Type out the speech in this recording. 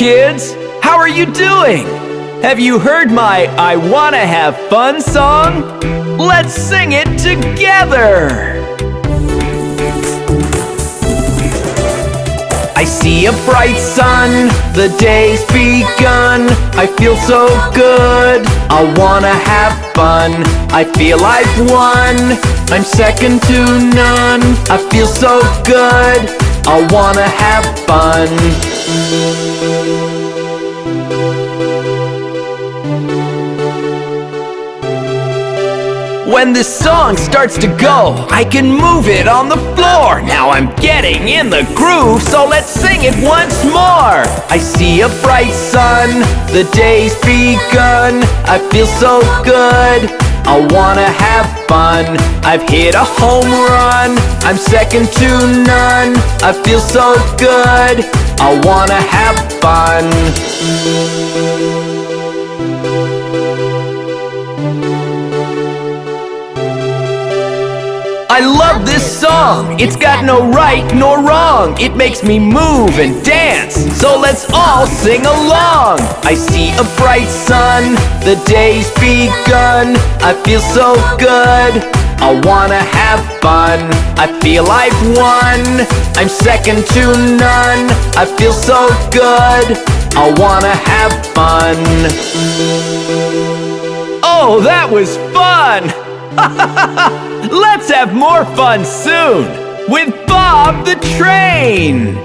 kids! How are you doing? Have you heard my I Wanna Have Fun song? Let's sing it together! I see a bright sun, the day's begun. I feel so good, I wanna have fun. I feel I've won, I'm second to none. I feel so good, I wanna have fun. When this song starts to go, I can move it on the floor. Now I'm getting in the groove, so let's sing it once more. I see a bright sun, the day's begun. I feel so good, I wanna have fun. I've hit a home run, I'm second to none. I feel so good, I wanna have fun. I love this song, it's got no right nor wrong. It makes me move and dance, so let's all sing along. I see a bright sun, the day's begun. I feel so good, I wanna have fun. I feel I've won, I'm second to none. I feel so good, I wanna have fun. Oh, that was fun! Let's have more fun soon with Bob the Train!